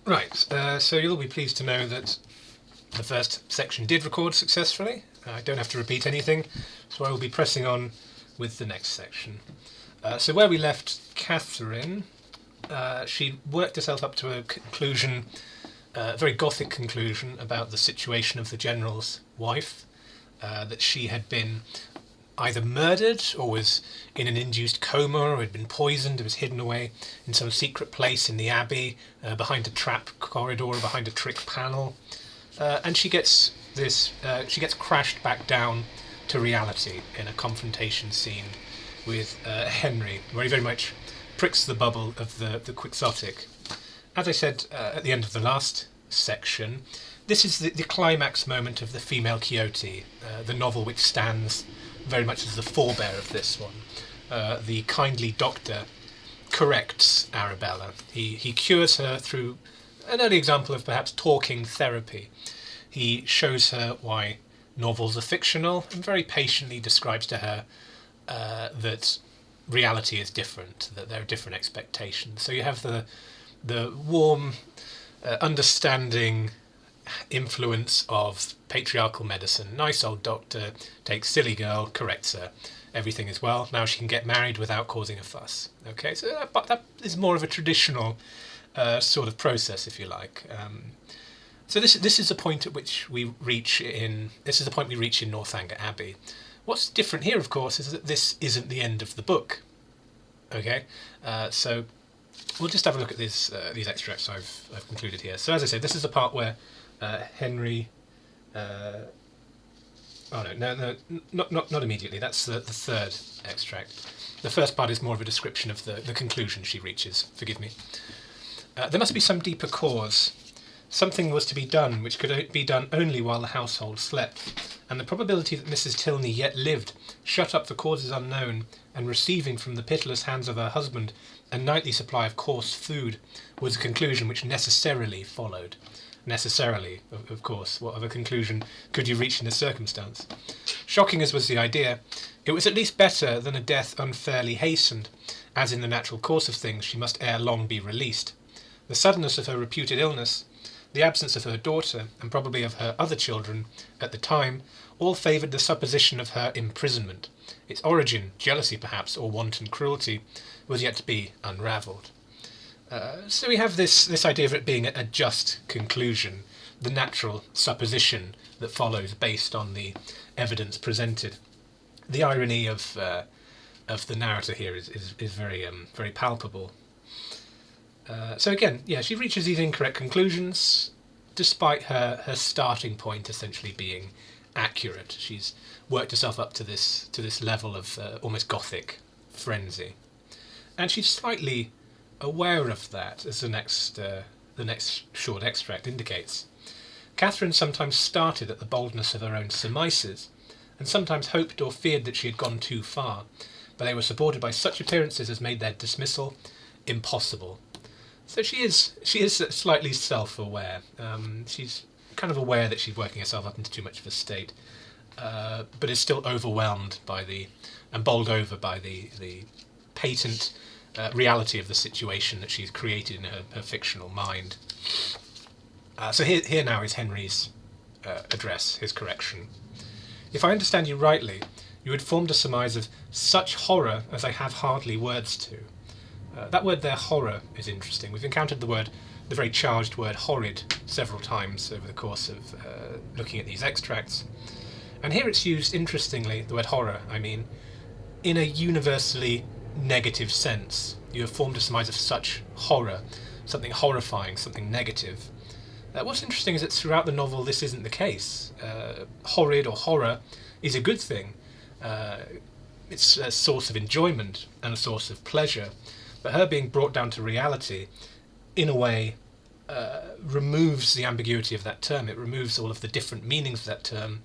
Right, so you'll be pleased to know that the first section did record successfully. I don't have to repeat anything, so I will be pressing on with the next section. So where we left Catherine, she worked herself up to a conclusion, a very gothic conclusion about the situation of the general's wife, that she had been either murdered or was in an induced coma or had been poisoned or was hidden away in some secret place in the Abbey, behind a trap corridor or behind a trick panel. And she gets crashed back down to reality in a confrontation scene with Henry, where he very much pricks the bubble of the quixotic. As I said at the end of the last section, this is the climax moment of the female Quixote, the novel which stands very much as the forebear of this one. The kindly doctor corrects Arabella. He cures her through an early example of perhaps talking therapy. He shows her why novels are fictional and very patiently describes to her that reality is different, that there are different expectations. So you have the warm, understanding influence of patriarchal medicine. Nice old doctor takes silly girl, corrects her. Everything is well. Now she can get married without causing a fuss. Okay, so that is more of a traditional sort of process, if you like. So this is the point at which we reach in. This is the point we reach in Northanger Abbey. What's different here, of course, is that this isn't the end of the book. Okay, so we'll just have a look at these extracts I've concluded here. So as I said, this is the part where Henry. Not immediately. That's the third extract. The first part is more of a description of the conclusion she reaches. Forgive me. There must be some deeper cause. Something was to be done which could be done only while the household slept, and the probability that Mrs. Tilney yet lived, shut up for causes unknown, and receiving from the pitiless hands of her husband a nightly supply of coarse food, was a conclusion which necessarily followed. Necessarily, of course. What other conclusion could you reach in this circumstance? Shocking as was the idea, it was at least better than a death unfairly hastened, as in the natural course of things she must ere long be released. The suddenness of her reputed illness, the absence of her daughter, and probably of her other children, at the time, all favoured the supposition of her imprisonment. Its origin, jealousy perhaps, or wanton cruelty, was yet to be unravelled. So we have this idea of it being a just conclusion, the natural supposition that follows based on the evidence presented. The irony of the narrator here is very palpable. So again, yeah, she reaches these incorrect conclusions, despite her starting point essentially being accurate. She's worked herself up to this level of almost gothic frenzy, and she's slightly aware of that, as the next short extract indicates. Catherine sometimes started at the boldness of her own surmises, and sometimes hoped or feared that she had gone too far, but they were supported by such appearances as made their dismissal impossible. So she is slightly self-aware. She's kind of aware that she's working herself up into too much of a state, but is still overwhelmed and bowled over by the patent reality of the situation that she's created in her fictional mind. So here now is Henry's address, his correction. If I understand you rightly, you had formed a surmise of such horror as I have hardly words to. That word there, horror, is interesting. We've encountered the very charged word horrid several times over the course of looking at these extracts. And here it's used, interestingly, the word horror, I mean, in a universally negative sense. You have formed a surmise of such horror, something horrifying, something negative. What's interesting is that throughout the novel this isn't the case. Horrid or horror is a good thing. It's a source of enjoyment and a source of pleasure. But her being brought down to reality, in a way, removes the ambiguity of that term. It removes all of the different meanings of that term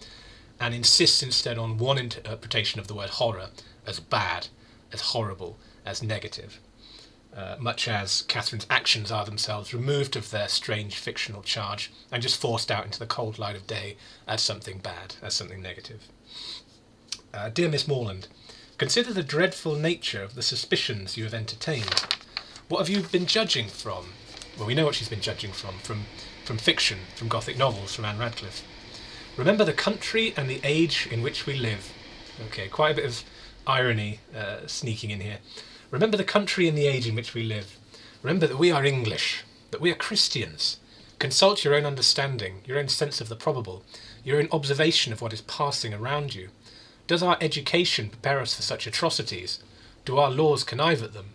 and insists instead on one interpretation of the word horror as bad, as horrible, as negative. Much as Catherine's actions are themselves removed of their strange fictional charge and just forced out into the cold light of day as something bad, as something negative. Dear Miss Morland, consider the dreadful nature of the suspicions you have entertained. What have you been judging from? Well, we know what she's been judging from fiction, from Gothic novels, from Anne Radcliffe. Remember the country and the age in which we live. Okay, quite a bit of irony sneaking in here. Remember the country and the age in which we live. Remember that we are English, that we are Christians. Consult your own understanding, your own sense of the probable, your own observation of what is passing around you. Does our education prepare us for such atrocities? Do our laws connive at them?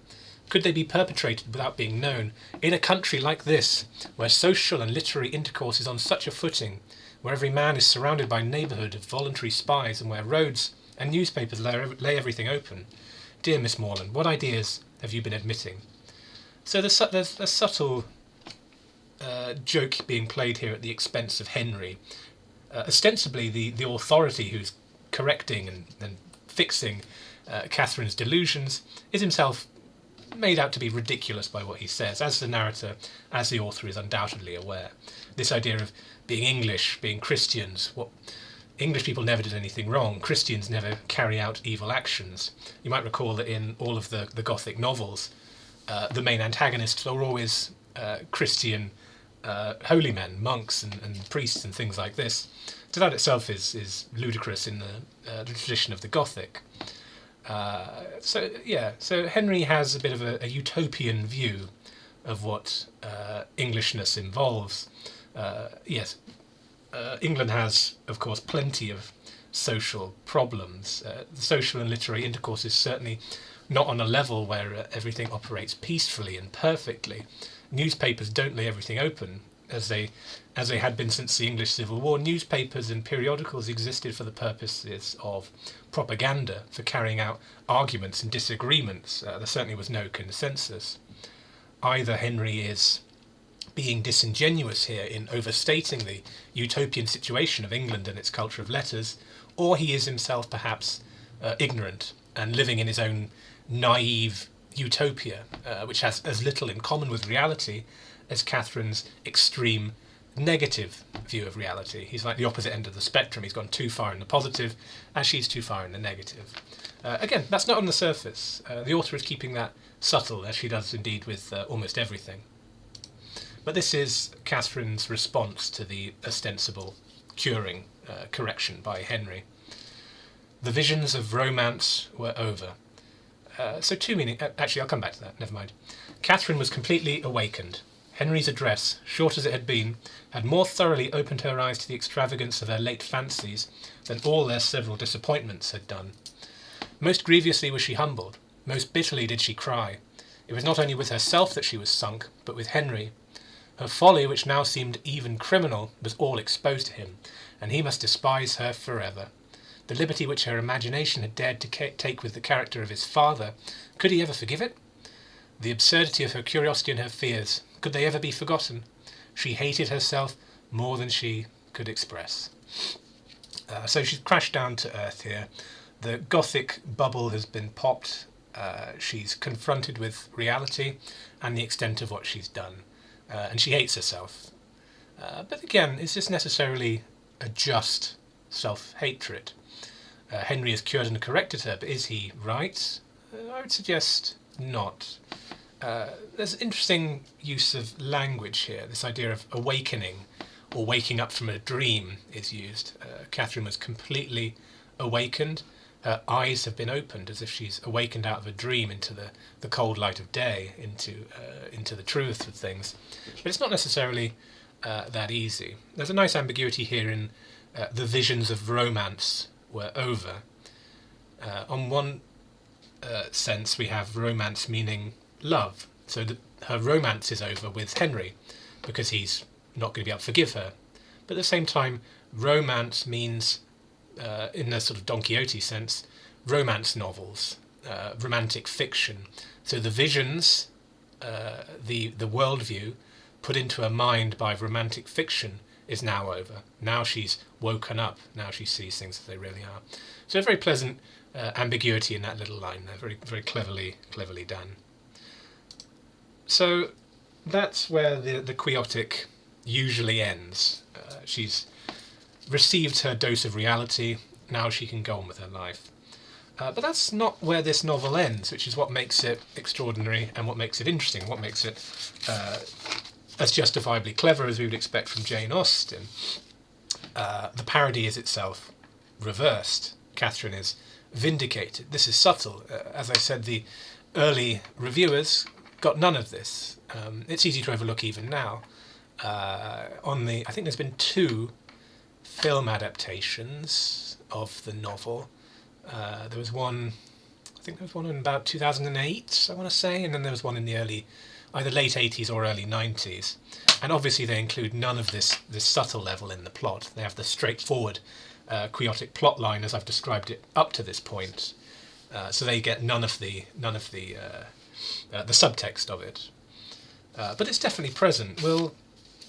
Could they be perpetrated without being known? In a country like this, where social and literary intercourse is on such a footing, where every man is surrounded by a neighbourhood of voluntary spies, and where roads and newspapers lay everything open. Dear Miss Morland, what ideas have you been admitting? So there's a subtle joke being played here at the expense of Henry. Ostensibly the authority who's correcting and fixing Catherine's delusions is himself made out to be ridiculous by what he says, as the narrator, as the author is undoubtedly aware. This idea of being English, being Christians, what English people never did anything wrong, Christians never carry out evil actions. You might recall that in all of the Gothic novels, the main antagonists are always Christian holy men, monks and priests and things like this. So that itself is ludicrous in the tradition of the Gothic. So Henry has a bit of a utopian view of what Englishness involves. England has, of course, plenty of social problems. The social and literary intercourse is certainly not on a level where everything operates peacefully and perfectly. Newspapers don't lay everything open, as they had been since the English Civil War. Newspapers and periodicals existed for the purposes of propaganda, for carrying out arguments and disagreements. There certainly was no consensus. Either Henry is being disingenuous here in overstating the utopian situation of England and its culture of letters, or he is himself perhaps ignorant and living in his own naive utopia, which has as little in common with reality as Catherine's extreme negative view of reality. He's like the opposite end of the spectrum. He's gone too far in the positive, as she's too far in the negative. Again, that's not on the surface. The author is keeping that subtle, as she does indeed with almost everything. But this is Catherine's response to the ostensible correction by Henry. The visions of romance were over. So two meanings. Actually, I'll come back to that. Never mind. Catherine was completely awakened. Henry's address, short as it had been, had more thoroughly opened her eyes to the extravagance of her late fancies than all their several disappointments had done. Most grievously was she humbled. Most bitterly did she cry. It was not only with herself that she was sunk, but with Henry. Her folly, which now seemed even criminal, was all exposed to him, and he must despise her forever. The liberty which her imagination had dared to take with the character of his father, could he ever forgive it? The absurdity of her curiosity and her fears, could they ever be forgotten? She hated herself more than she could express. So she's crashed down to earth here. The Gothic bubble has been popped. She's confronted with reality and the extent of what she's done. And she hates herself. But again, is this necessarily a just self-hatred? Henry has cured and corrected her, but is he right? I would suggest not. There's interesting use of language here. This idea of awakening or waking up from a dream is used. Catherine was completely awakened. Her eyes have been opened as if she's awakened out of a dream into the cold light of day, into the truth of things. But it's not necessarily that easy. There's a nice ambiguity here in the visions of romance were over. On one sense, we have romance meaning love. So her romance is over with Henry because he's not going to be able to forgive her. But at the same time, romance means, in a sort of Don Quixote sense, romance novels, romantic fiction. So the visions, the worldview put into her mind by romantic fiction is now over. Now she's woken up. Now she sees things as they really are. So a very pleasant ambiguity in that little line there, very, very cleverly done. So that's where the quixotic usually ends. She's received her dose of reality. Now she can go on with her life. But that's not where this novel ends, which is what makes it extraordinary and what makes it interesting, what makes it as justifiably clever as we would expect from Jane Austen, the parody is itself reversed. Catherine is vindicated. This is subtle. As I said, the early reviewers got none of this. It's easy to overlook even now. I think there's been 2 film adaptations of the novel. There was one, I think there was one in about 2008, I want to say, and then there was one in the either late 80s or early 90s. And obviously they include none of this subtle level in the plot. They have the straightforward quixotic plot line as I've described it up to this point. So they get none of the subtext of it. But it's definitely present. We'll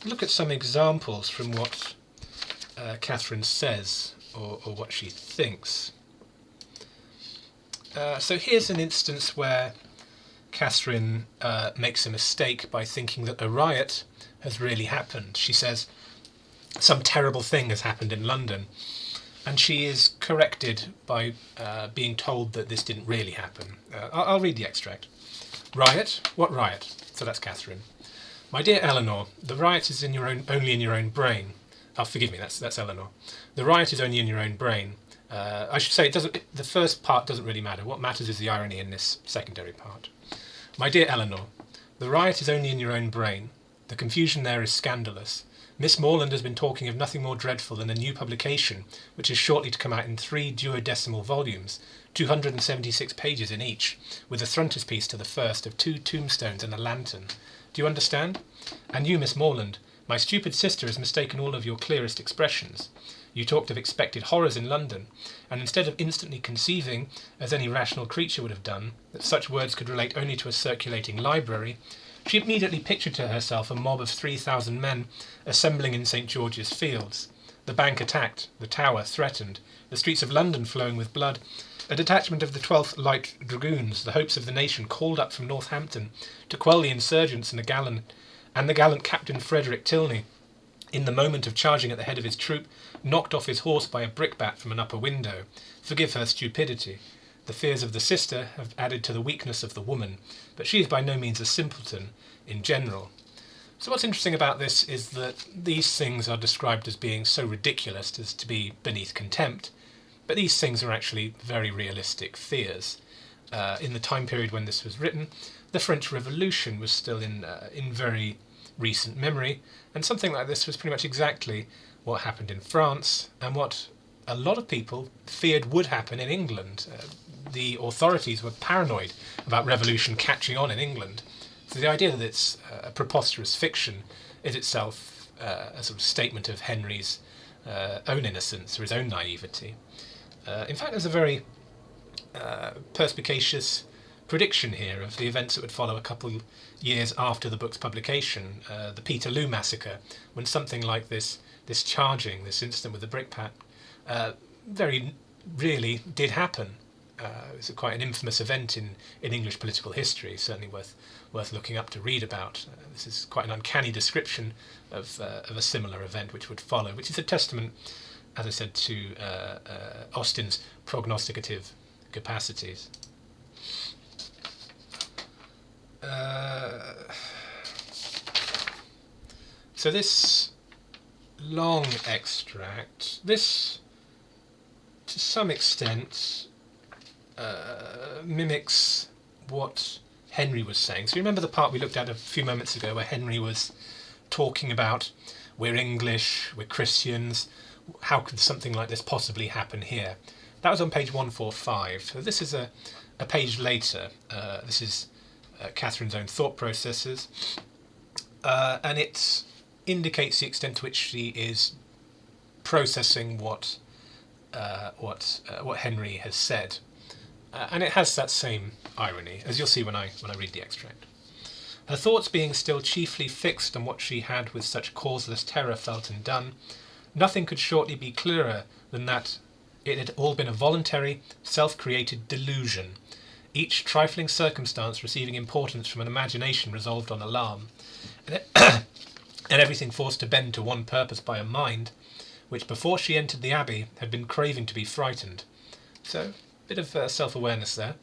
look at some examples from what Catherine says or what she thinks. So here's an instance where Catherine makes a mistake by thinking that a riot has really happened. She says some terrible thing has happened in London, and she is corrected by being told that this didn't really happen. I'll read the extract. Riot? What riot? So that's Catherine. My dear Eleanor, the riot is only in your own brain. Oh, forgive me, that's Eleanor. The riot is only in your own brain. I should say the first part doesn't really matter. What matters is the irony in this secondary part. My dear Eleanor, the riot is only in your own brain. The confusion there is scandalous. Miss Morland has been talking of nothing more dreadful than a new publication, which is shortly to come out in 3 duodecimal volumes, 276 pages in each, with a frontispiece to the first of 2 tombstones and a lantern. Do you understand? And you, Miss Morland, my stupid sister has mistaken all of your clearest expressions. You talked of expected horrors in London, and instead of instantly conceiving, as any rational creature would have done, that such words could relate only to a circulating library, she immediately pictured to herself a mob of 3,000 men assembling in St. George's Fields, the Bank attacked, the Tower threatened, the streets of London flowing with blood, a detachment of the 12th Light Dragoons, the hopes of the nation, called up from Northampton to quell the insurgents and the gallant Captain Frederick Tilney, in the moment of charging at the head of his troop, knocked off his horse by a brickbat from an upper window. Forgive her stupidity. The fears of the sister have added to the weakness of the woman, but she is by no means a simpleton in general. So what's interesting about this is that these things are described as being so ridiculous as to be beneath contempt, but these things are actually very realistic fears. In the time period when this was written, the French Revolution was still in very recent memory, and something like this was pretty much exactly what happened in France and what a lot of people feared would happen in England. The authorities were paranoid about revolution catching on in England. So the idea that it's a preposterous fiction is itself a sort of statement of Henry's own innocence or his own naivety. In fact, there's a very perspicacious prediction here of the events that would follow a couple years after the book's publication, the Peterloo massacre, when something like this charging, this incident with the brickbat, very really did happen. It was quite an infamous event in English political history, certainly worth looking up to read about. This is quite an uncanny description of a similar event which would follow, which is a testament, as I said, to Austen's prognosticative capacities. So this long extract, this to some extent mimics what Henry was saying. So you remember the part we looked at a few moments ago where Henry was talking about we're English, we're Christians, how could something like this possibly happen here? That was on page 145. So this is a page later. This is Catherine's own thought processes, and it indicates the extent to which she is processing what Henry has said, and it has that same irony, as you'll see when I read the extract. Her thoughts being still chiefly fixed on what she had with such causeless terror felt and done, nothing could shortly be clearer than that it had all been a voluntary, self-created delusion, each trifling circumstance receiving importance from an imagination resolved on alarm, and everything forced to bend to one purpose by a mind which before she entered the Abbey had been craving to be frightened. So, a bit of self-awareness there.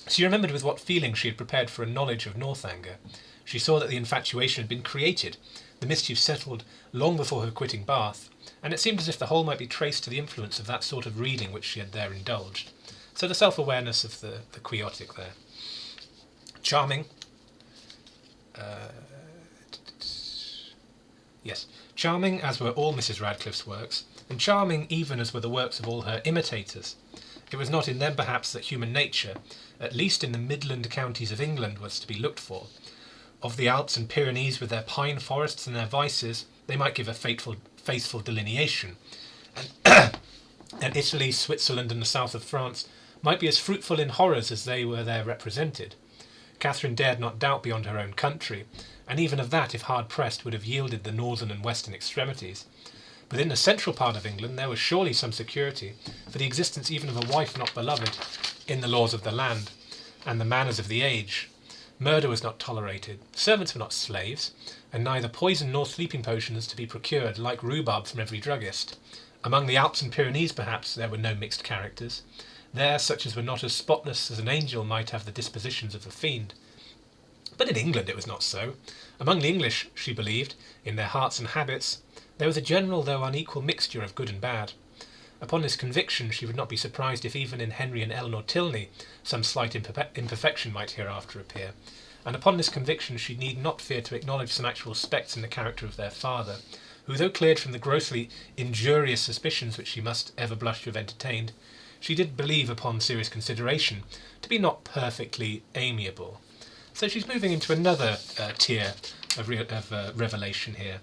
She remembered with what feeling she had prepared for a knowledge of Northanger. She saw that the infatuation had been created, the mischief settled long before her quitting Bath, and it seemed as if the whole might be traced to the influence of that sort of reading which she had there indulged. So the self-awareness of the quixotic there. Charming. Yes, charming as were all Mrs. Radcliffe's works, and charming even as were the works of all her imitators. It was not in them, perhaps, that human nature, at least in the Midland counties of England, was to be looked for. Of the Alps and Pyrenees, with their pine forests and their vices, they might give a faithful delineation, and Italy, Switzerland, and the south of France might be as fruitful in horrors as they were there represented. Catherine dared not doubt beyond her own country, and even of that, if hard pressed, would have yielded the northern and western extremities. But in the central part of England there was surely some security for the existence even of a wife not beloved in the laws of the land and the manners of the age. Murder was not tolerated, servants were not slaves, and neither poison nor sleeping potions to be procured like rhubarb from every druggist. Among the Alps and Pyrenees, perhaps, there were no mixed characters. There, such as were not as spotless as an angel might have the dispositions of a fiend. But in England it was not so. Among the English, she believed, in their hearts and habits, there was a general though unequal mixture of good and bad. Upon this conviction she would not be surprised if even in Henry and Eleanor Tilney some slight imperfection might hereafter appear, and upon this conviction she need not fear to acknowledge some actual specks in the character of their father, who, though cleared from the grossly injurious suspicions which she must ever blush to have entertained, she did believe upon serious consideration to be not perfectly amiable. So she's moving into another tier of revelation here.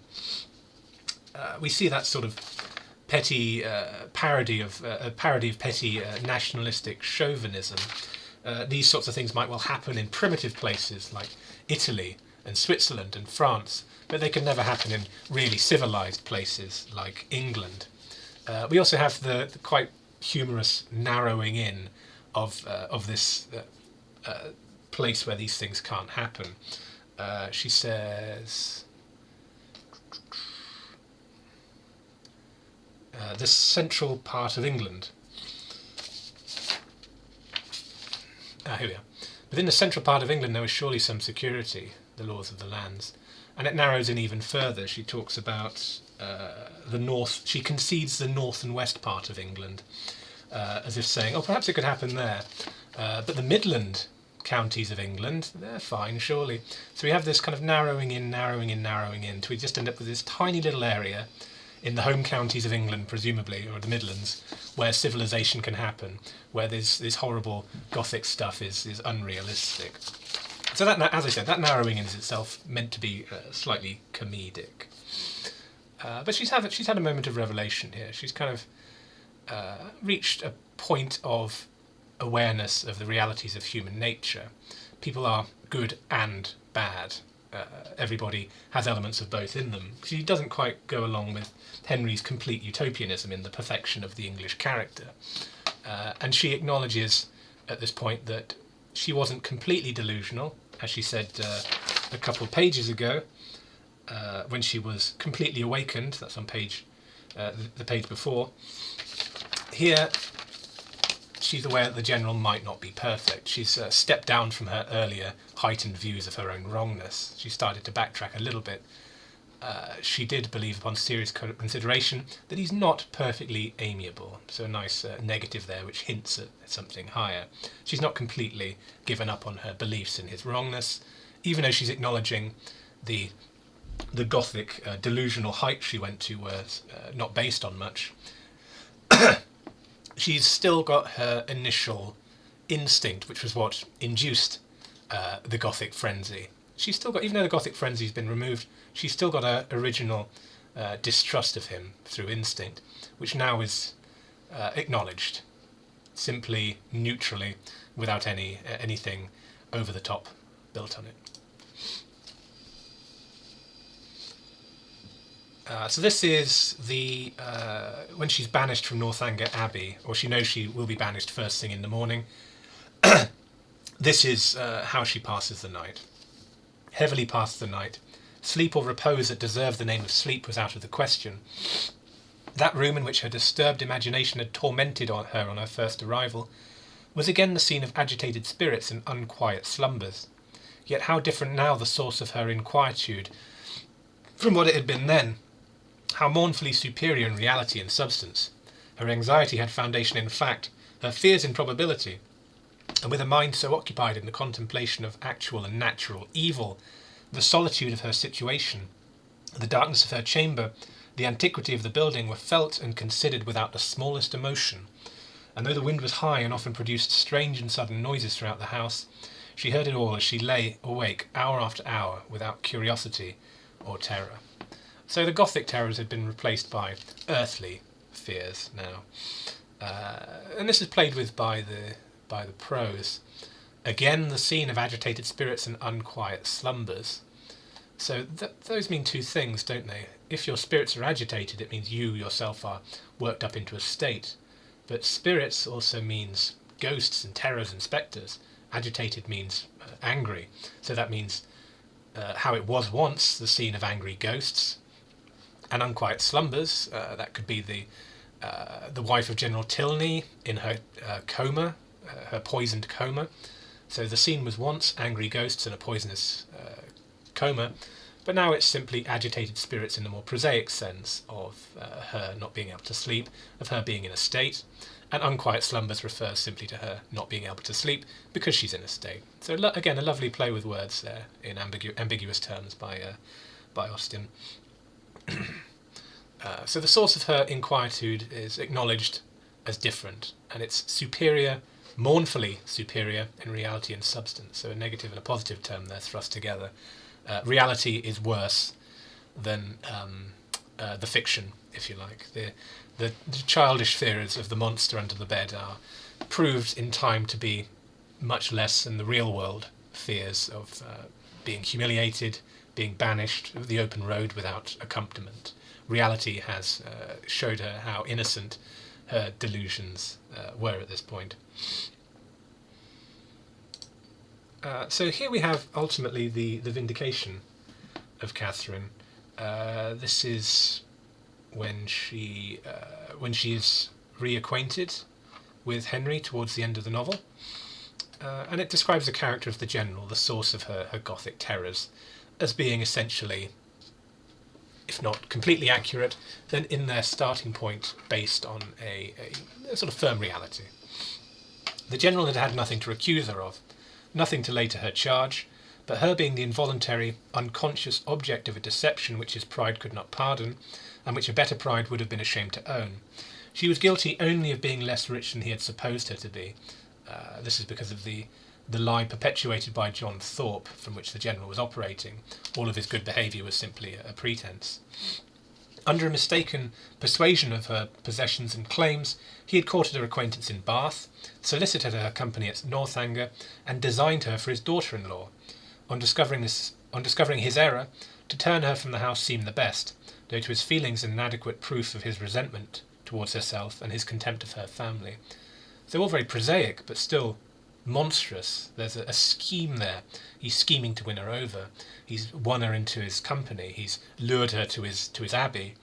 We see that sort of petty parody of petty nationalistic chauvinism. These sorts of things might well happen in primitive places like Italy and Switzerland and France, but they can never happen in really civilized places like England. We also have the quite humorous narrowing in of this place where these things can't happen. She says, the central part of England. Here we are. Within the central part of England there was surely some security, the laws of the lands. And it narrows in even further. She talks about the north. She concedes the north and west part of England, as if saying, oh, perhaps it could happen there. But the Midland counties of England, they're fine, surely. So we have this kind of narrowing in, till we just end up with this tiny little area in the home counties of England, presumably, or the Midlands, where civilization can happen, where this horrible Gothic stuff is unrealistic. So that, as I said, that narrowing in is itself meant to be slightly comedic. But she's had a moment of revelation here. She's kind of reached a point of awareness of the realities of human nature. People are good and bad. Everybody has elements of both in them. She doesn't quite go along with Henry's complete utopianism in the perfection of the English character. And she acknowledges at this point that she wasn't completely delusional, as she said a couple of pages ago, when she was completely awakened. That's on the page before. Here, she's aware that the general might not be perfect. She's stepped down from her earlier heightened views of her own wrongness. She started to backtrack a little bit. She did believe upon serious consideration that he's not perfectly amiable. So a nice negative there which hints at something higher. She's not completely given up on her beliefs in his wrongness, even though she's acknowledging the Gothic delusional heights she went to were not based on much. She's still got her initial instinct, which was what induced the Gothic frenzy. She's still got, even though the Gothic frenzy's been removed, she's still got her original distrust of him through instinct, which now is acknowledged, simply, neutrally, without anything over the top built on it. So this is the when she's banished from Northanger Abbey, or she knows she will be banished first thing in the morning. This is how she passes the night. Heavily passed the night. Sleep or repose that deserved the name of sleep was out of the question. That room in which her disturbed imagination had tormented her on her first arrival was again the scene of agitated spirits and unquiet slumbers. Yet how different now the source of her inquietude from what it had been then! How mournfully superior in reality and substance! Her anxiety had foundation in fact, her fears in probability, and with a mind so occupied in the contemplation of actual and natural evil, the solitude of her situation, the darkness of her chamber, the antiquity of the building were felt and considered without the smallest emotion, and though the wind was high and often produced strange and sudden noises throughout the house, she heard it all as she lay awake hour after hour without curiosity or terror. So the Gothic terrors had been replaced by earthly fears now, and this is played with by the prose. Again, the scene of agitated spirits and unquiet slumbers. So those mean two things, don't they? If your spirits are agitated, it means you yourself are worked up into a state. But spirits also means ghosts and terrors and spectres. Agitated means angry. So that means how it was once, the scene of angry ghosts. And unquiet slumbers, that could be the wife of General Tilney in her coma, her poisoned coma. So the scene was once angry ghosts and a poisonous coma, but now it's simply agitated spirits in the more prosaic sense of her not being able to sleep, of her being in a state, and unquiet slumbers refers simply to her not being able to sleep because she's in a state. So again, a lovely play with words there in ambiguous terms by Austen. So the source of her inquietude is acknowledged as different, and it's superior, mournfully superior in reality and substance. So a negative and a positive term there thrust together. Reality is worse than the fiction, if you like. The childish fears of the monster under the bed are proved in time to be much less than the real world fears of being humiliated, being banished of the open road without accompaniment. Reality has showed her how innocent her delusions were at this point. So here we have ultimately the vindication of Catherine. This is when she is reacquainted with Henry towards the end of the novel, and it describes the character of the general, the source of her Gothic terrors, as being essentially, if not completely accurate, then in their starting point based on a sort of firm reality. The general had had nothing to accuse her of, nothing to lay to her charge, but her being the involuntary, unconscious object of a deception which his pride could not pardon, and which a better pride would have been ashamed to own. She was guilty only of being less rich than he had supposed her to be. This is because of the lie perpetuated by John Thorpe, from which the general was operating. All of his good behaviour was simply a pretence. Under a mistaken persuasion of her possessions and claims, he had courted her acquaintance in Bath, solicited her company at Northanger, and designed her for his daughter-in-law. On discovering his error, to turn her from the house seemed the best, though to his feelings an inadequate proof of his resentment towards herself and his contempt of her family. They're all very prosaic, but still monstrous. There's a scheme there. He's scheming to win her over. He's won her into his company. He's lured her to his Abbey,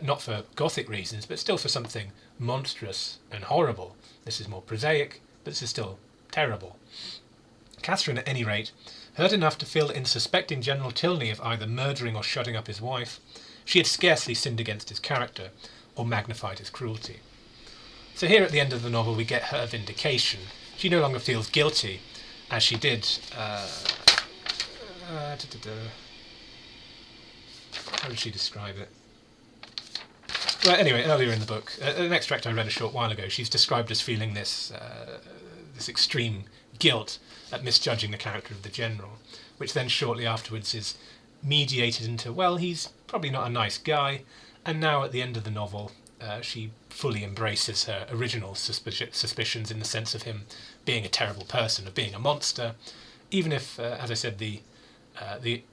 not for Gothic reasons, but still for something monstrous and horrible. This is more prosaic, but this is still terrible. Catherine, at any rate, heard enough to feel that in suspecting General Tilney of either murdering or shutting up his wife, she had scarcely sinned against his character, or magnified his cruelty. So here at the end of the novel we get her vindication. She no longer feels guilty, as she did. How did she describe it? Well, anyway, earlier in the book, an extract I read a short while ago, she's described as feeling this extreme guilt at misjudging the character of the general, which then shortly afterwards is mediated into, well, he's probably not a nice guy, and now at the end of the novel, she fully embraces her original suspicions in the sense of him being a terrible person, of being a monster, even if, as I said, the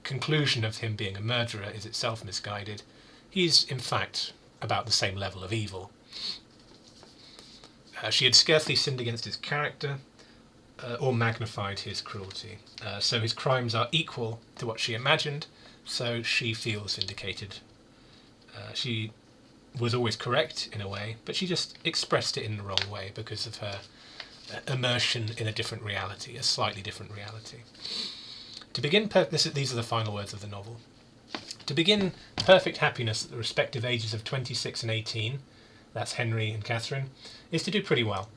conclusion of him being a murderer is itself misguided. He's, in fact, about the same level of evil. She had scarcely sinned against his character, or magnified his cruelty. So his crimes are equal to what she imagined, so she feels vindicated. She was always correct in a way, but she just expressed it in the wrong way because of her immersion in a different reality, a slightly different reality. To begin, these are the final words of the novel. To begin perfect happiness at the respective ages of 26 and 18, that's Henry and Catherine, is to do pretty well.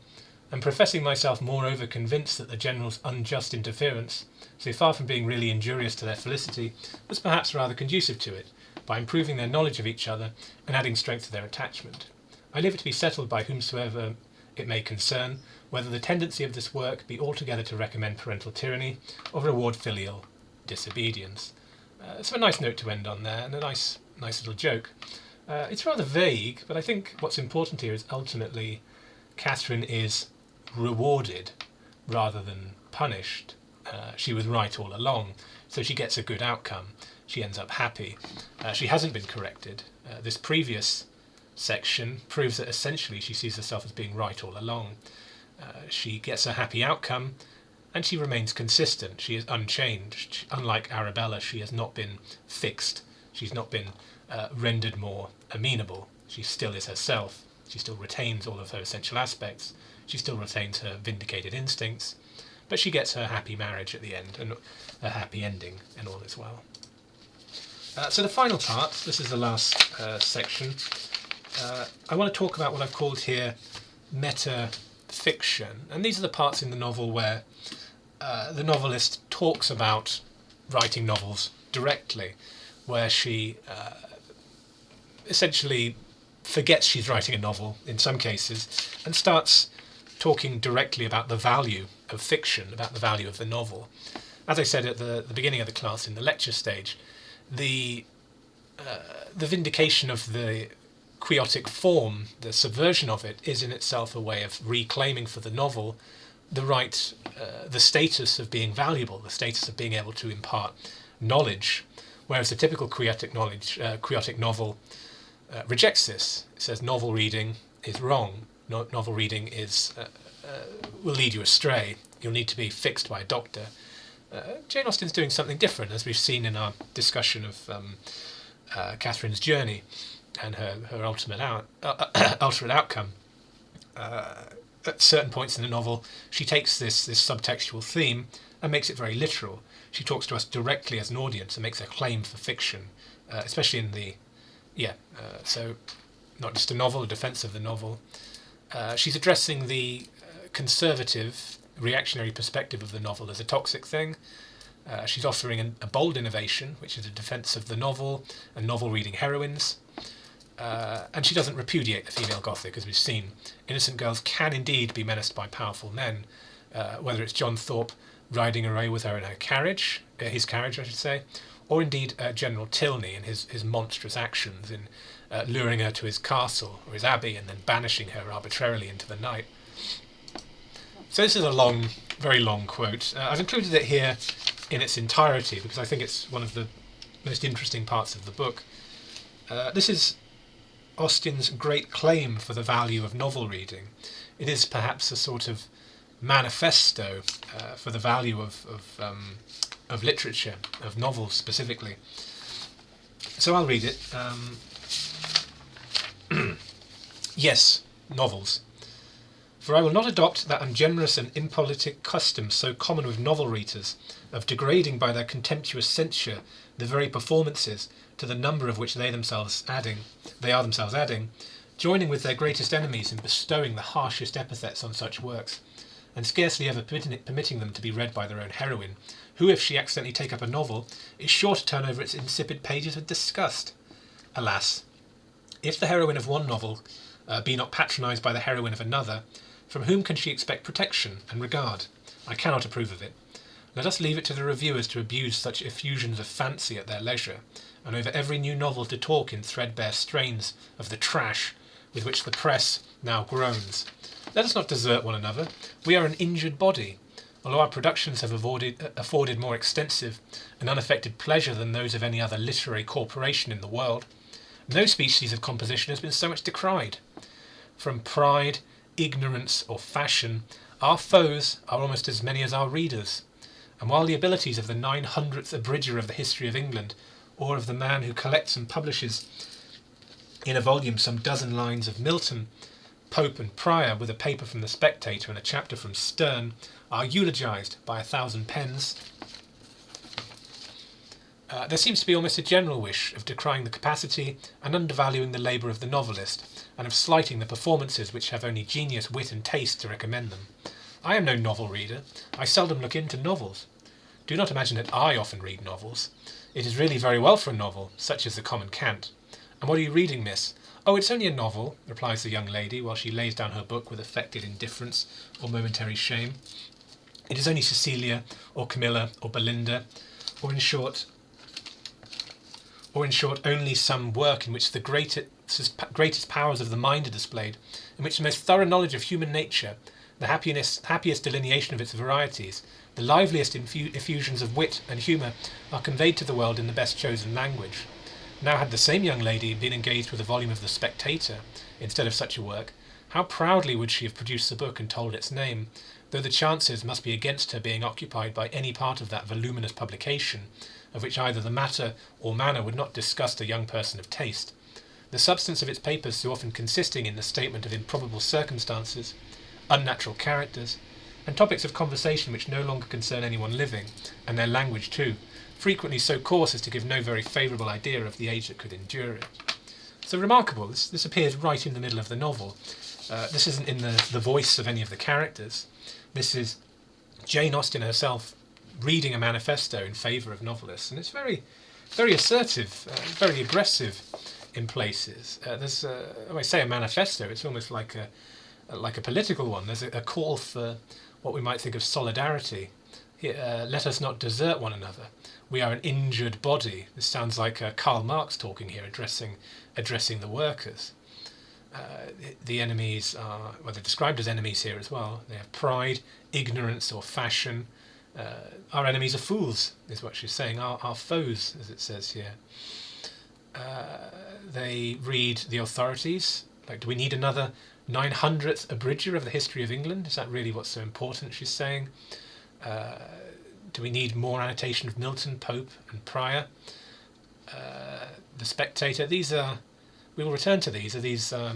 And professing myself moreover convinced that the general's unjust interference, so far from being really injurious to their felicity, was perhaps rather conducive to it, by improving their knowledge of each other and adding strength to their attachment. I leave it to be settled by whomsoever it may concern, whether the tendency of this work be altogether to recommend parental tyranny or reward filial disobedience. So a nice note to end on there, and a nice little joke. It's rather vague, but I think what's important here is ultimately Catherine is rewarded rather than punished. She was right all along, so she gets a good outcome. She ends up happy. She hasn't been corrected. This previous section proves that essentially she sees herself as being right all along. She gets a happy outcome, and she remains consistent. She is unchanged. Unlike Arabella, she has not been fixed. She's not been rendered more amenable. She still is herself. She still retains all of her essential aspects. She still retains her vindicated instincts, but she gets her happy marriage at the end, and a happy ending, and all is well. So the final part, this is the last section, I want to talk about what I've called here meta-fiction, and these are the parts in the novel where the novelist talks about writing novels directly, where she essentially forgets she's writing a novel in some cases and starts talking directly about the value of fiction, about the value of the novel. As I said at the beginning of the class in the lecture stage, the vindication of the quixotic form, the subversion of it, is in itself a way of reclaiming for the novel the right, the status of being valuable, the status of being able to impart knowledge, whereas the typical quixotic novel rejects this. It says novel reading is wrong. Novel reading will lead you astray. You'll need to be fixed by a doctor. Jane Austen's doing something different, as we've seen in our discussion of Catherine's journey and her ultimate outcome. At certain points in the novel, she takes this subtextual theme and makes it very literal. She talks to us directly as an audience and makes a claim for fiction, especially in the so not just a novel, a defence of the novel. She's addressing the conservative, reactionary perspective of the novel as a toxic thing. She's offering a bold innovation, which is a defence of the novel and novel reading heroines. And she doesn't repudiate the female Gothic, as we've seen. Innocent girls can indeed be menaced by powerful men, whether it's John Thorpe riding away with her in his carriage, I should say, or indeed General Tilney and his monstrous actions in luring her to his castle or his abbey and then banishing her arbitrarily into the night. So this is a long, very long quote. I've included it here in its entirety because I think it's one of the most interesting parts of the book. This is Austen's great claim for the value of novel reading. It is perhaps a sort of manifesto for the value of literature, of novels specifically. So I'll read it. Yes, novels. For I will not adopt that ungenerous and impolitic custom so common with novel readers, of degrading by their contemptuous censure the very performances, to the number of which they are themselves adding, joining with their greatest enemies in bestowing the harshest epithets on such works, and scarcely ever permitting them to be read by their own heroine, who, if she accidentally take up a novel, is sure to turn over its insipid pages with disgust. Alas, if the heroine of one novel be not patronised by the heroine of another, from whom can she expect protection and regard? I cannot approve of it. Let us leave it to the reviewers to abuse such effusions of fancy at their leisure, and over every new novel to talk in threadbare strains of the trash with which the press now groans. Let us not desert one another. We are an injured body. Although our productions have afforded more extensive and unaffected pleasure than those of any other literary corporation in the world, no species of composition has been so much decried. From pride, ignorance, or fashion, our foes are almost as many as our readers, and while the abilities of the 900th abridger of the history of England, or of the man who collects and publishes in a volume some dozen lines of Milton, Pope and Prior, with a paper from the Spectator and a chapter from Sterne, are eulogised by 1,000 pens. There seems to be almost a general wish of decrying the capacity and undervaluing the labour of the novelist, and of slighting the performances which have only genius, wit, and taste to recommend them. I am no novel reader. I seldom look into novels. Do not imagine that I often read novels. It is really very well for a novel, such as the common cant. And what are you reading, miss? Oh, it's only a novel, replies the young lady, while she lays down her book with affected indifference or momentary shame. It is only Cecilia, or Camilla, or Belinda, or in short, only some work in which the greatest powers of the mind are displayed, in which the most thorough knowledge of human nature, the happiest delineation of its varieties, the liveliest effusions of wit and humour are conveyed to the world in the best chosen language. Now, had the same young lady been engaged with a volume of the Spectator instead of such a work, how proudly would she have produced the book and told its name, though the chances must be against her being occupied by any part of that voluminous publication, of which either the matter or manner would not disgust a young person of taste. The substance of its papers so often consisting in the statement of improbable circumstances, unnatural characters, and topics of conversation which no longer concern anyone living, and their language too, frequently so coarse as to give no very favourable idea of the age that could endure it. So remarkable, this appears right in the middle of the novel. This isn't in the voice of any of the characters. This is Jane Austen herself reading a manifesto in favour of novelists, and it's very, very assertive, very aggressive in places. When I say a manifesto, it's almost like a political one. There's a call for what we might think of solidarity. Let us not desert one another. We are an injured body. This sounds like Karl Marx talking here, addressing the workers. The enemies are, well, they're described as enemies here as well. They have pride, ignorance, or fashion. Our enemies are fools, is what she's saying. Our foes, as it says here. They read the authorities. Like, do we need another 900th abridger of the history of England? Is that really what's so important, she's saying? Do we need more annotation of Milton, Pope, and Prior? The Spectator. These are, we will return to these. These are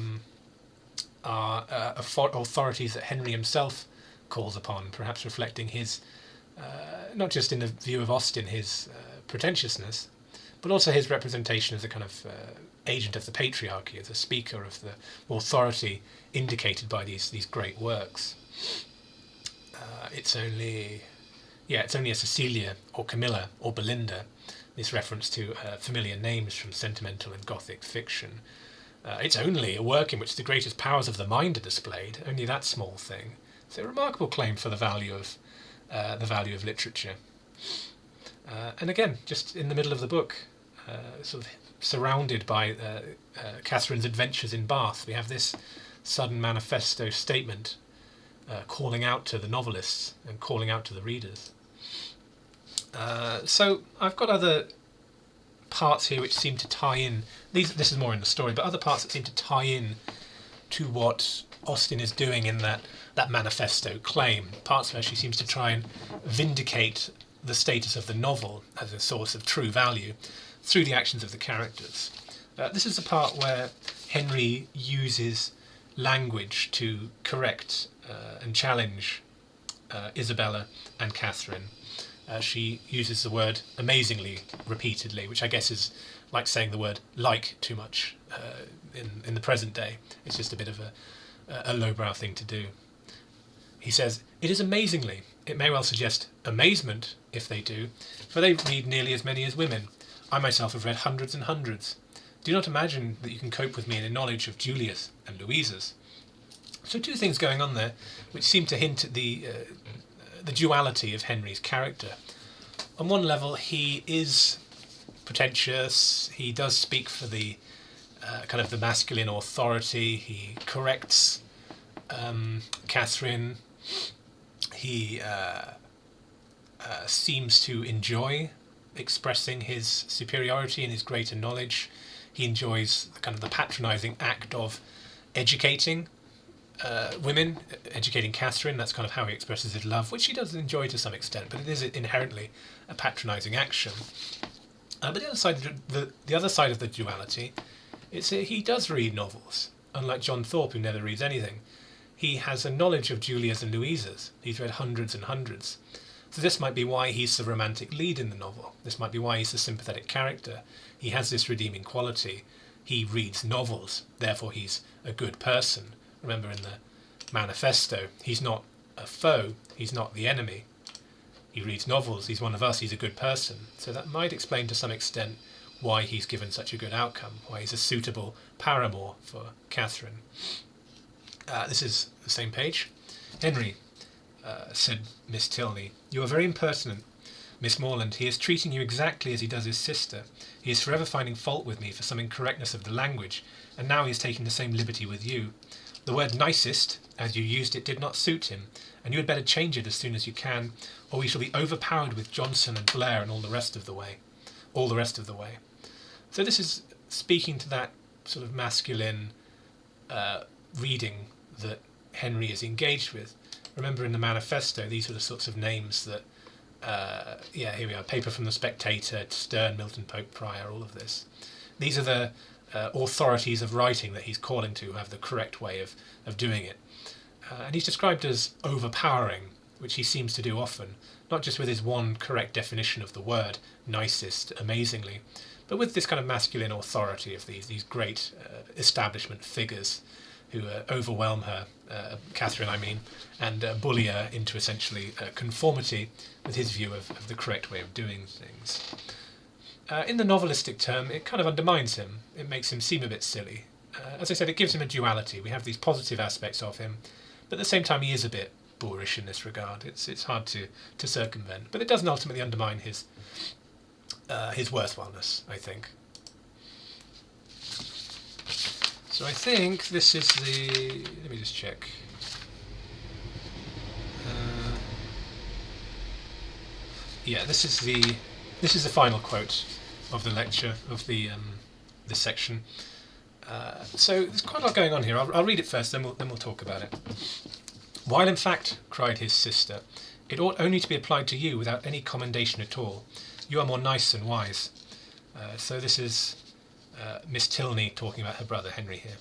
authorities that Henry himself calls upon, perhaps reflecting his, not just in the view of Austen, his pretentiousness, but also his representation as a kind of agent of the patriarchy, as a speaker of the authority indicated by these great works. It's only a Cecilia or Camilla or Belinda, this reference to familiar names from sentimental and Gothic fiction. It's only a work in which the greatest powers of the mind are displayed, only that small thing. It's a remarkable claim for the value of literature. And again, just in the middle of the book, sort of surrounded by Catherine's adventures in Bath, we have this sudden manifesto statement calling out to the novelists and calling out to the readers. So I've got other parts here which seem to tie in. This is more in the story, but other parts that seem to tie in to what Austen is doing in that manifesto claim. Parts where she seems to try and vindicate the status of the novel as a source of true value through the actions of the characters. This is the part where Henry uses language to correct and challenge Isabella and Catherine. She uses the word amazingly repeatedly, which I guess is like saying the word like too much in the present day. It's just a bit of a lowbrow thing to do. He says, "It is amazingly." It may well suggest amazement if they do, for they read nearly as many as women. I myself have read hundreds and hundreds. Do not imagine that you can cope with me in a knowledge of Julia's and Louisa's. So two things going on there, which seem to hint at the duality of Henry's character. On one level, he is pretentious. He does speak for the kind of the masculine authority. He corrects Catherine. He seems to enjoy expressing his superiority and his greater knowledge. He enjoys the patronising act of educating women, educating Catherine. That's kind of how he expresses his love, which he does enjoy to some extent, but it is inherently a patronising action. But the other side of the duality, he does read novels. unlike John Thorpe, who never reads anything. He has a knowledge of Julia's and Louisa's. He's read hundreds and hundreds. So this might be why he's the romantic lead in the novel. This might be why he's the sympathetic character. He has this redeeming quality. He reads novels, therefore he's a good person. Remember in the manifesto, he's not a foe, he's not the enemy. He reads novels, he's one of us, he's a good person. So that might explain to some extent why he's given such a good outcome, why he's a suitable paramour for Catherine. This is the same page. Henry, said Miss Tilney, you are very impertinent. Miss Morland, he is treating you exactly as he does his sister. He is forever finding fault with me for some incorrectness of the language, and now he is taking the same liberty with you. The word nicest, as you used it, did not suit him, and you had better change it as soon as you can, or we shall be overpowered with Johnson and Blair and all the rest of the way. So this is speaking to that sort of masculine reading that Henry is engaged with. Remember in the manifesto, these were the sorts of names that, here we are, paper from the Spectator, Sterne, Milton Pope Prior, all of this. These are the authorities of writing that he's calling to, who have the correct way of doing it. And he's described as overpowering, which he seems to do often, not just with his one correct definition of the word, nicest, amazingly, but with this kind of masculine authority of these great establishment figures who overwhelm her, Catherine I mean, and bully her into essentially conformity with his view of the correct way of doing things. In the novelistic term, it kind of undermines him. It makes him seem a bit silly. As I said, it gives him a duality. We have these positive aspects of him, but at the same time he is a bit boorish in this regard. It's hard to circumvent, but it doesn't ultimately undermine his worthwhileness, I think. So I think this is the... Let me just check. This is the final quote of the lecture, of this section. So there's quite a lot going on here. I'll read it first, then we'll talk about it. While in fact, cried his sister, it ought only to be applied to you without any commendation at all. You are more nice than wise. So this is Miss Tilney talking about her brother Henry here.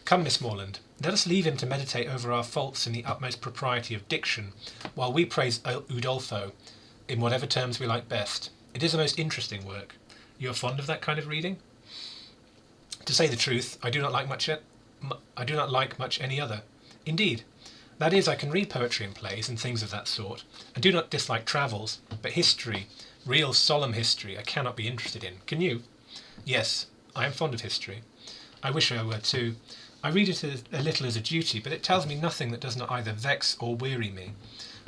Come, Miss Morland, let us leave him to meditate over our faults in the utmost propriety of diction, while we praise Udolpho in whatever terms we like best. It is a most interesting work. You are fond of that kind of reading? To say the truth, I do not like much any other. Indeed. That is, I can read poetry and plays and things of that sort. I do not dislike travels, but history, real solemn history, I cannot be interested in. Can you? Yes, I am fond of history. I wish I were too. I read it a little as a duty, but it tells me nothing that does not either vex or weary me.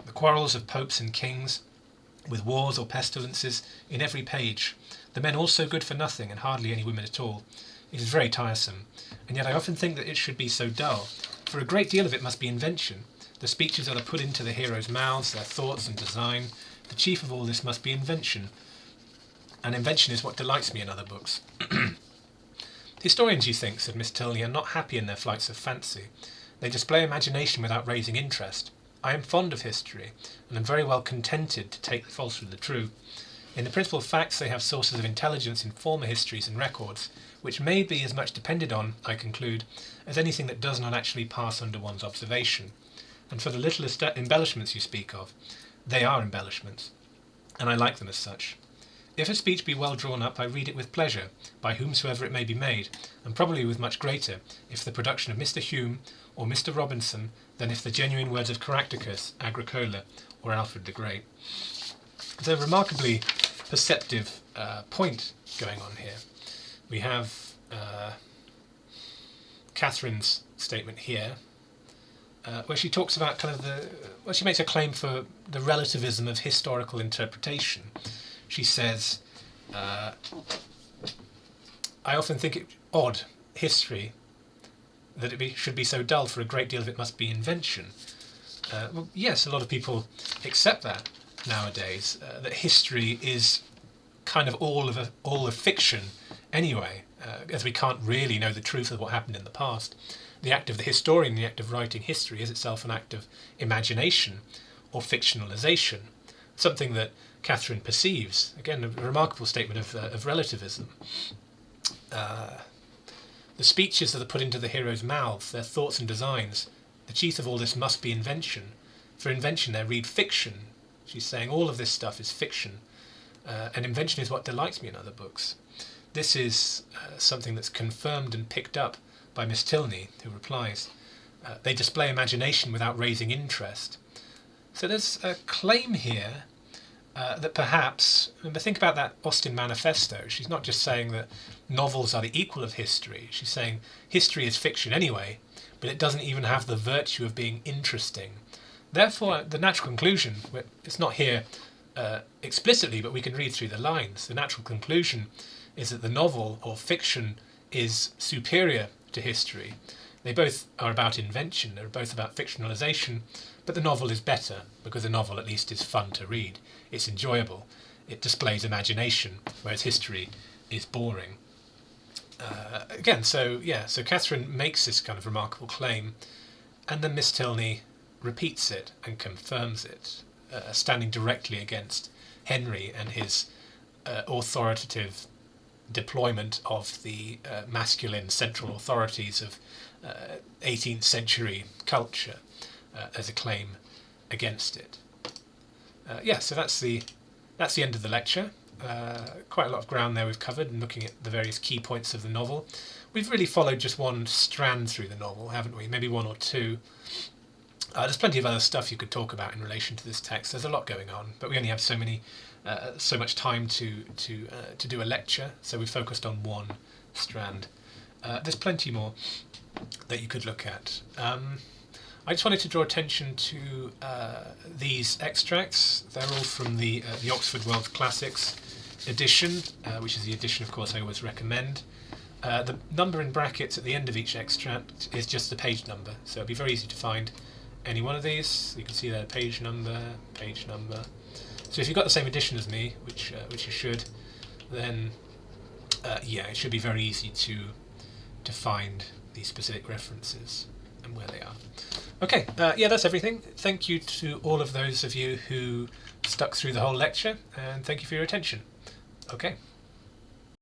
The quarrels of popes and kings, with wars or pestilences, in every page. The men all so good for nothing, and hardly any women at all. It is very tiresome, and yet I often think that it should be so dull, for a great deal of it must be invention. The speeches that are put into the heroes' mouths, their thoughts and design. The chief of all this must be invention, and invention is what delights me in other books. Historians, you think, said Miss Tilney, are not happy in their flights of fancy. They display imagination without raising interest. I am fond of history, and am very well contented to take the false with the true. In the principal facts they have sources of intelligence in former histories and records, which may be as much depended on, I conclude, as anything that does not actually pass under one's observation. And for the little embellishments you speak of, they are embellishments, and I like them as such. If a speech be well drawn up, I read it with pleasure, by whomsoever it may be made, and probably with much greater, if the production of Mr. Hume or Mr. Robinson, than if the genuine words of Caractacus, Agricola, or Alfred the Great. There's a remarkably perceptive point going on here. We have Catherine's statement here, where she talks about she makes a claim for the relativism of historical interpretation. She says, I often think it odd, history, that it should be so dull, for a great deal of it must be invention. Well, yes, a lot of people accept that nowadays, that history is kind of all of fiction anyway, as we can't really know the truth of what happened in the past. The act of the historian, the act of writing history, is itself an act of imagination or fictionalization, something that Catherine perceives. Again, a remarkable statement of relativism. The speeches that are put into the heroes' mouths, their thoughts and designs, the chief of all this must be invention. For invention they read fiction. She's saying all of this stuff is fiction, and invention is what delights me in other books. This is something that's confirmed and picked up by Miss Tilney, who replies, they display imagination without raising interest. So there's a claim here that perhaps, remember, think about that Austen manifesto. She's not just saying that novels are the equal of history. She's saying history is fiction anyway, but it doesn't even have the virtue of being interesting. Therefore, the natural conclusion, it's not here explicitly, but we can read through the lines. The natural conclusion is that the novel or fiction is superior to history. They both are about invention, they're both about fictionalization, but the novel is better because the novel at least is fun to read. It's enjoyable. It displays imagination, whereas history is boring. So Catherine makes this kind of remarkable claim, and then Miss Tilney repeats it and confirms it, standing directly against Henry and his authoritative deployment of the masculine central authorities of 18th century culture as a claim against it. So that's the end of the lecture. Quite a lot of ground there we've covered, and looking at the various key points of the novel. We've really followed just one strand through the novel, haven't we? Maybe one or two. There's plenty of other stuff you could talk about in relation to this text. There's a lot going on, but we only have so much time to do a lecture, so we focused on one strand. There's plenty more that you could look at. I just wanted to draw attention to these extracts. They're all from the Oxford World Classics edition, which is the edition, of course, I always recommend. The number in brackets at the end of each extract is just the page number, so it'll be very easy to find any one of these. You can see there page number. So if you've got the same edition as me, which you should, then it should be very easy to find these specific references and where they are. Okay, that's everything. Thank you to all of those of you who stuck through the whole lecture, and thank you for your attention. Okay.